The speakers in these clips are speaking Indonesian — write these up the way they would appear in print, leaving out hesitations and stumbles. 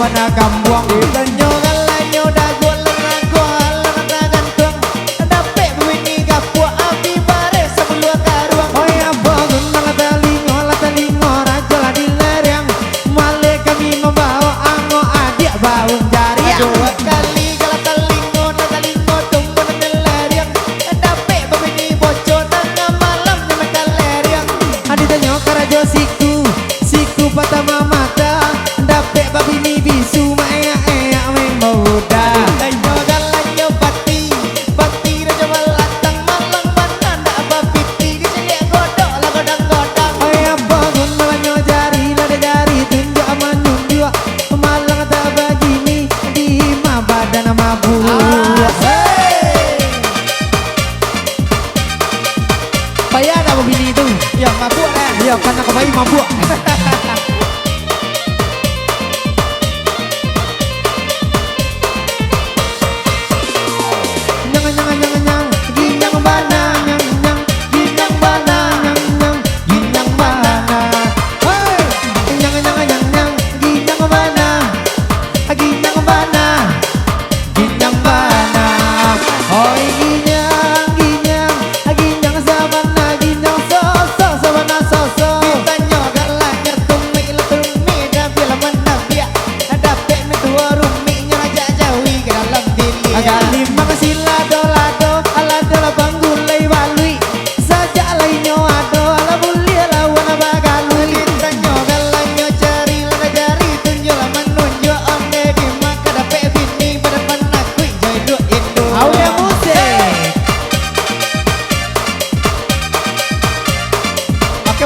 wana kambuang kita nyogal lanyo dago lengan ko halang tangan tuang dape bunyi kapua api bare sebelum karuang oh ya bangun latalingo raja lah di lereng male kami membawa ango adik baung jari dua kali galatalingo tunggu di lereng dape bunyi bocor tengah malam nyemek lereng aditanya karajo siku patama mata dape babi ni bisu maya meng muda ayo galanyo bati raja malatang malang mana ndak babiti di sini godok la godang ayo bangun malanyo jari lada jari tunjuk amanun dua malang tak begini di ma badan mabuk payah dah begini tu ya mabuk kan ya karena kau bayi mabuk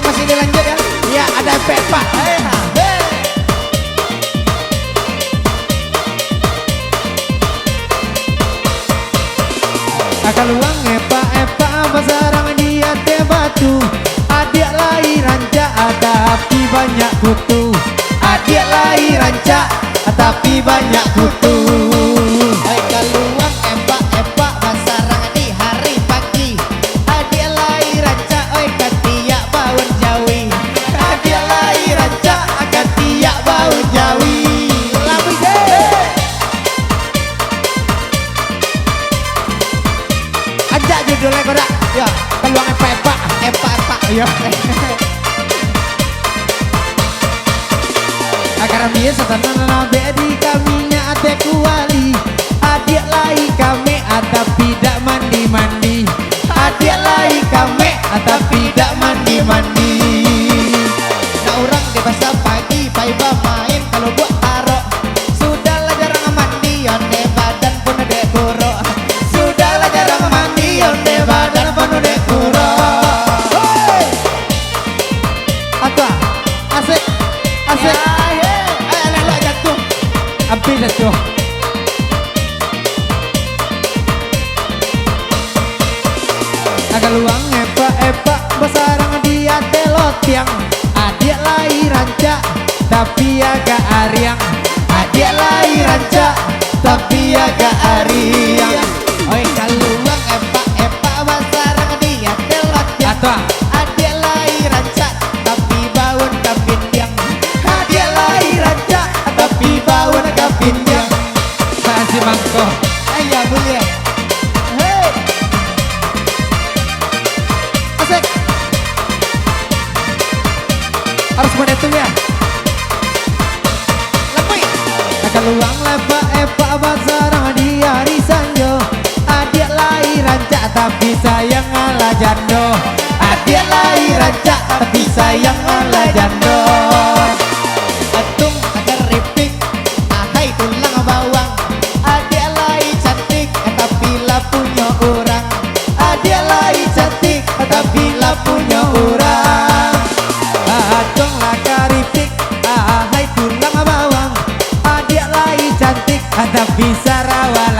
masih dilanjut ya? Ya ada Pepa. Akal uang epa pasarang di ate batu. Adik lahir rancak tapi banyak kutu. Adik lahir rancak tapi banyak kutu. Akal uang epa pasarang di hari pagi. Adik lahir rancak oi katia baun jawi. Adik lahir rancak katia baun jawi. Lamun ajak judulnya kodak ya peluang epa ya agar biasa tanah bedi kaminya ate kuali adik lai kami tapi tidak mandi adik lai kami tapi tidak mandi nah orang di pasar pagi paiba main kalau buat taro sudahlah jarang mandi onde badan pun ada kuro sudahlah jarang mandi onde badan pun ada kuro asik lelok jatuh hampir jatuh agak luang epa besarang dia telot yang adik lahir rancak tapi agak ariang adik lahir rancak tapi agak ariang oi kaluang epa besarang dia telot yang adik lahir rancak tapi baun kapin yang adik lahir rancak tapi baun kapin yang kasih mangkok ayah boleh asik harus menetu ya lepui akan luang lepa epa basarang di hari sanjo adik lahir rancak tapi sayang ala jando adik lahir rancak tapi sayang ala jando atung agar ripik ahai tulang bawang adik lahir cantik tapi lah punya orang adik lahir cantik tapi lah punya orang atung lah karipik ahai tulang bawang adik lahir cantik tapi sarawan